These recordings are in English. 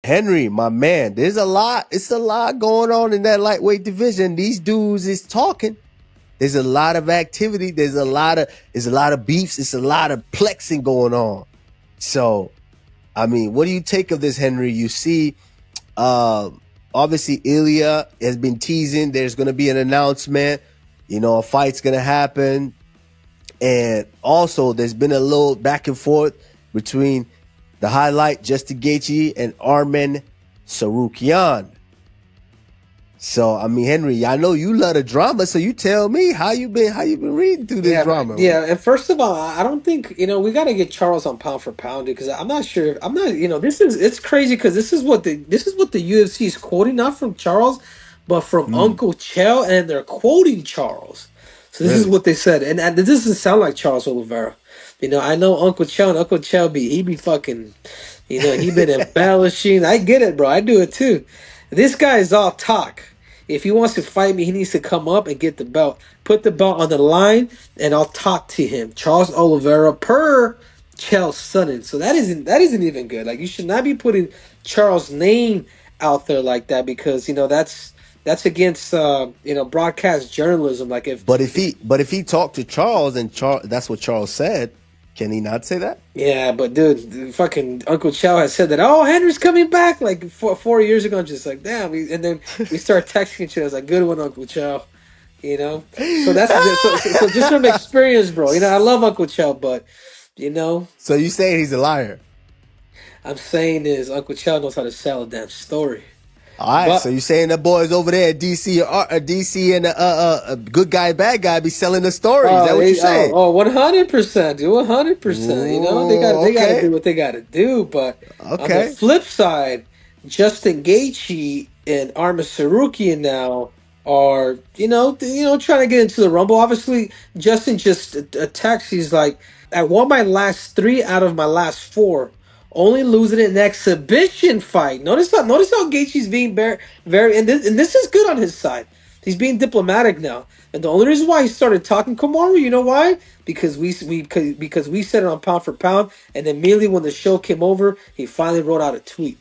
Henry, my man, there's a lot. It's a lot going on in that lightweight division. These dudes is talking. There's a lot of activity. There's a lot of beefs. It's a lot of plexing going on. So, I mean, what do you take of this, Henry? You see, obviously Ilia has been teasing. There's going to be an announcement. You know, a fight's going to happen. And also, there's been a little back and forth between the highlight, Justin Gaethje, and Arman Tsarukyan. So, I mean, Henry, I know you love the drama, so you tell me how you been reading through this drama. Yeah, and first of all, I don't think, we got to get Charles on pound for pound, because it's crazy, because this is what the UFC is quoting, not from Charles, but from Uncle Chell, and they're quoting Charles. So this is what they said, and this doesn't sound like Charles Oliveira. I know Uncle Chell, and Uncle Chell he be fucking, he been embellishing. I get it, bro. I do it too. This guy is all talk. If he wants to fight me, he needs to come up and get the belt. Put the belt on the line, and I'll talk to him. Charles Oliveira per Chael Sonnen. So that isn't even good. Like, you should not be putting Charles' name out there like that, because that's against broadcast journalism. Like, But if he talked to Charles, and that's what Charles said, can he not say that? Yeah, but dude, fucking Uncle Chow has said that. Oh, Henry's coming back like 4 years ago. I'm just like, damn. And then we start texting each other. I was like, good one, Uncle Chow. So that's so just from experience, bro. I love Uncle Chow, but So you saying he's a liar? I'm saying is Uncle Chow knows how to sell a damn story. All right, so you saying the boys over there at DC and a good guy, bad guy be selling the stories? Is that what you're saying? 100%, dude, 100%. They gotta do what they gotta do. But on the flip side, Justin Gaethje and Arman Tsarukyan now are trying to get into the Rumble. Obviously, Justin just attacks. He's like, I won my last 3 out of my last 4. Only losing an exhibition fight. Notice how Gaethje's being very and this is good on his side. He's being diplomatic now. And the only reason why he started talking Kamaru, you know why? Because we said it on pound for pound, and immediately when the show came over, he finally wrote out a tweet.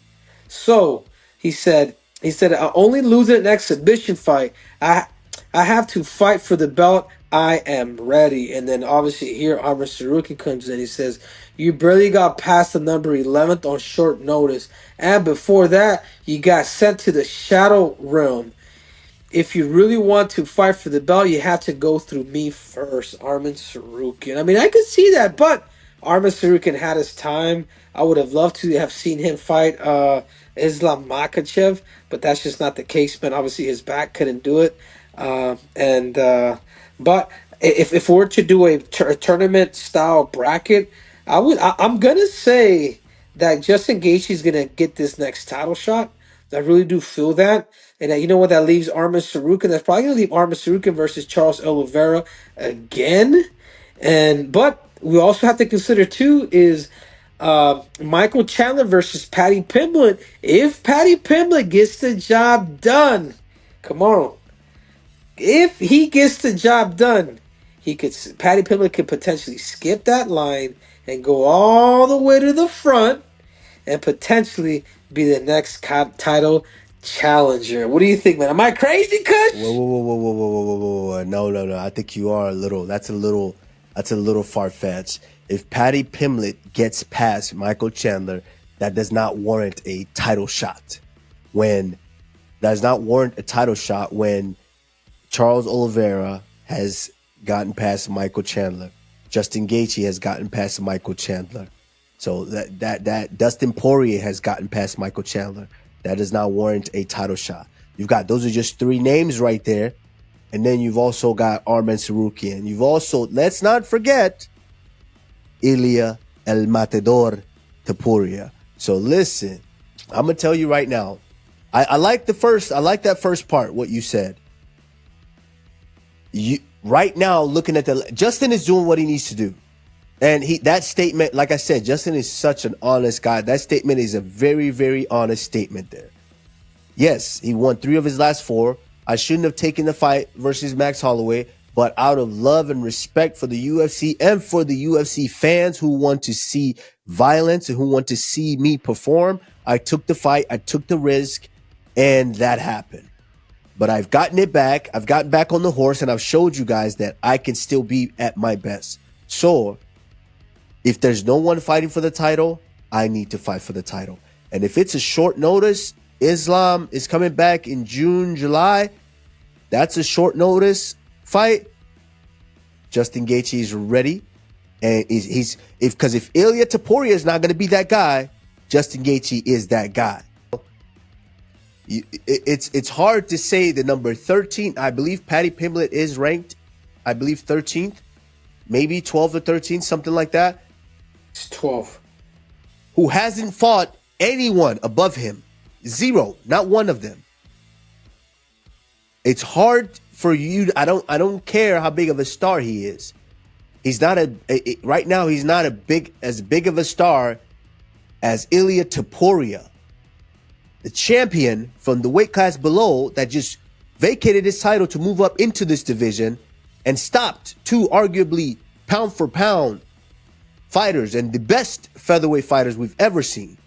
So he said I only lose an exhibition fight. I have to fight for the belt. I am ready. And then obviously here Arman Tsarukyan comes in. He says, you barely got past the number 11th on short notice. And before that, you got sent to the Shadow Realm. If you really want to fight for the belt, you have to go through me first, Arman Tsarukyan. I mean, I could see that, but Arman Tsarukyan had his time. I would have loved to have seen him fight Islam Makhachev, but that's just not the case, man. Obviously, his back couldn't do it. But if we're to do a tournament style bracket, I'm gonna say that Justin Gaethje is gonna get this next title shot. I really do feel that, and you know what? That leaves Arman Tsarukyan. That's probably gonna leave Arman Tsarukyan versus Charles Oliveira again. But we also have to consider too is Michael Chandler versus Paddy Pimblett. If Paddy Pimblett gets the job done, come on. If he gets the job done, Paddy Pimblett could potentially skip that line and go all the way to the front and potentially be the next title challenger. What do you think, man? Am I crazy, Kush? Whoa. No. I think you are a little. That's a little far-fetched. If Paddy Pimblett gets past Michael Chandler, that does not warrant a title shot. When Charles Oliveira has gotten past Michael Chandler, Justin Gaethje has gotten past Michael Chandler. So that Dustin Poirier has gotten past Michael Chandler. That does not warrant a title shot. Those are just 3 names right there. And then you've also got Arman Tsarukyan. You've also, let's not forget, Ilia El Matador Topuria. So listen, I'm going to tell you right now. I like that first part, what you said. Right now, looking at Justin is doing what he needs to do. And that statement, like I said, Justin is such an honest guy. That statement is a very, very honest statement there. Yes, he won 3 of his last 4. I shouldn't have taken the fight versus Max Holloway. But out of love and respect for the UFC and for the UFC fans who want to see violence and who want to see me perform, I took the fight, I took the risk, and that happened. But I've gotten it back. I've gotten back on the horse, and I've showed you guys that I can still be at my best. So if there's no one fighting for the title, I need to fight for the title. And if it's a short notice, Islam is coming back in June, July, that's a short notice fight. Justin Gaethje is ready, and because if Ilia Topuria is not going to be that guy, Justin Gaethje is that guy. It's hard to say the number 13. I believe Paddy Pimblett is ranked, I believe 13th, maybe 12 or 13, something like that. It's 12. Who hasn't fought anyone above him. Zero, not one of them. It's hard for you. I don't care how big of a star he is. He's not right now. He's not as big of a star as Ilia Topuria, the champion from the weight class below that just vacated his title to move up into this division and stopped two arguably pound for pound fighters and the best featherweight fighters we've ever seen.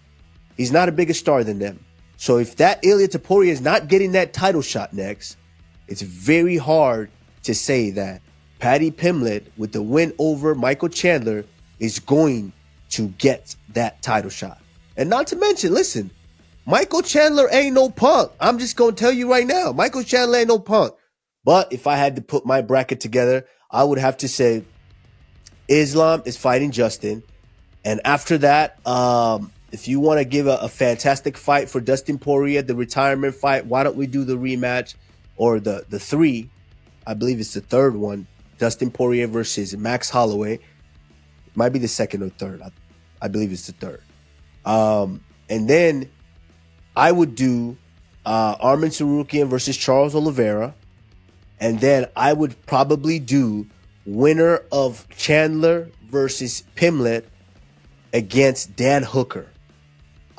He's not a bigger star than them. So if that Ilia Topuria is not getting that title shot next, it's very hard to say that Paddy Pimblett, with the win over Michael Chandler, is going to get that title shot. And not to mention, listen, Michael Chandler ain't no punk. I'm just going to tell you right now, Michael Chandler ain't no punk. But if I had to put my bracket together, I would have to say Islam is fighting Justin. And after that, if you want to give a fantastic fight for Dustin Poirier, the retirement fight, why don't we do the rematch or the three? I believe it's the third one. Dustin Poirier versus Max Holloway. It might be the second or third. I believe it's the third. And then I would do Arman Tsarukyan versus Charles Oliveira. And then I would probably do winner of Chandler versus Pimblett against Dan Hooker.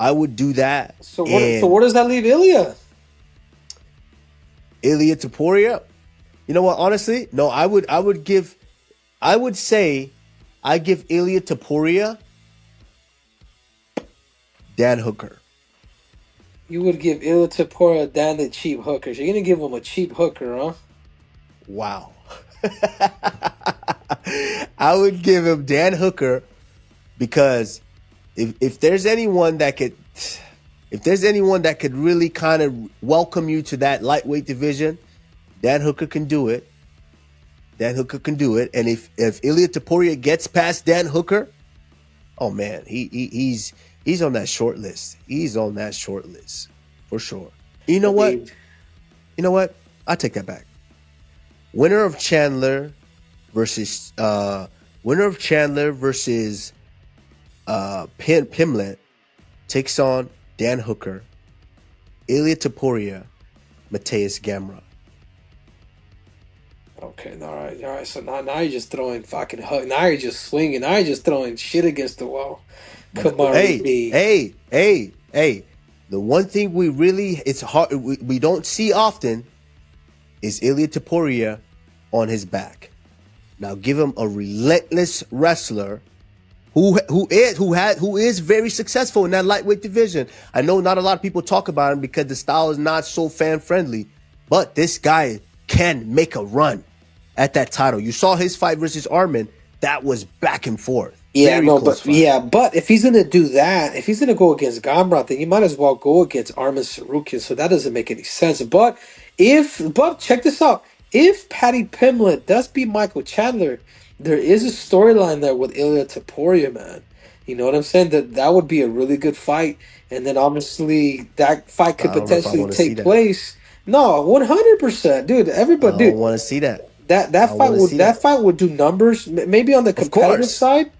I would do that. So where does that leave Ilia? Ilia Topuria? You know what? Honestly, no. I would say I give Ilia Topuria Dan Hooker. You would give Ilia Topuria Dan the cheap hooker. So you're gonna give him a cheap hooker, huh? Wow. I would give him Dan Hooker because if there's anyone that could really kind of welcome you to that lightweight division, Dan Hooker can do it. Dan Hooker can do it. And if Ilia Topuria gets past Dan Hooker, oh man, he's on that short list. He's on that short list for sure. You know what? You know what? I take that back. Winner of Chandler versus Pimblett takes on Dan Hooker, Ilia Topuria, Mateusz Gamrot. Okay, all right. So now you're just throwing fucking hook. Now you're just swinging. Now you're just throwing shit against the wall. Kamaru. Hey. The one thing it's hard, we don't see often is Ilia Topuria on his back. Now give him a relentless wrestler who is very successful in that lightweight division. I know not a lot of people talk about him because the style is not so fan friendly, but this guy can make a run at that title. You saw his fight versus Arman. That was back and forth. But if he's gonna do that, if he's gonna go against Gamrot, then you might as well go against Arman Tsarukyan. So that doesn't make any sense. But check this out. If Paddy Pimblett does beat Michael Chandler, there is a storyline there with Ilia Topuria, man. You know what I'm saying? That would be a really good fight. And then obviously that fight could potentially take place. No, 100%, dude. Everybody, I don't want to see that. That fight would do numbers, maybe on the competitive side.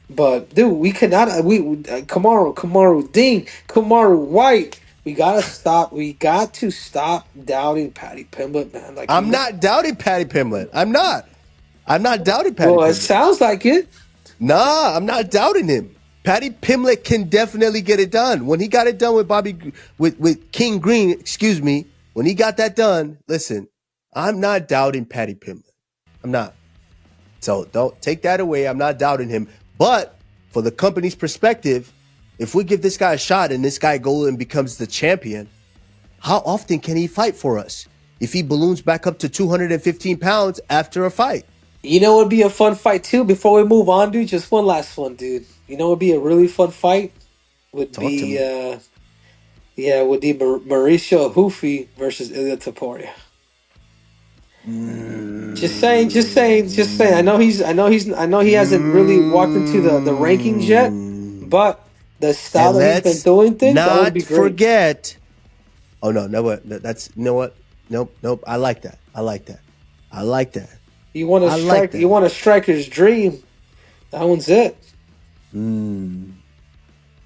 But dude, we cannot. Kamaru, Ding, Kamaru, White. We got to stop doubting Paddy Pimblett, man. Like I'm not doubting Paddy Pimblett. I'm not doubting Paddy Pimblett. Well, it sounds like it. Nah, I'm not doubting him. Paddy Pimblett can definitely get it done. When he got it done with King Green, when he got that done, listen, I'm not doubting Paddy Pimblett. I'm not. So don't take that away. I'm not doubting him. But for the company's perspective, if we give this guy a shot and this guy goes and becomes the champion, how often can he fight for us if he balloons back up to 215 pounds after a fight? You know, it'd be a fun fight too. Before we move on, dude, just one last one, dude. You know, it'd be a really fun fight. Would Talk to be, me. would be Mauricio Hufi versus Ilia Topuria. Just saying. I know he hasn't really walked into the rankings yet, but the style that he's been doing things, that would be great. Forget. Oh no, that's you know what? Nope. I like that. You want to strike? You want a striker's dream? That one's it. You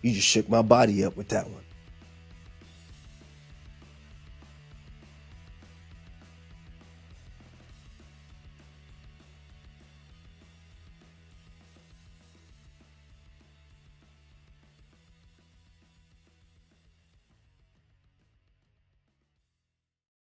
just shook my body up with that one.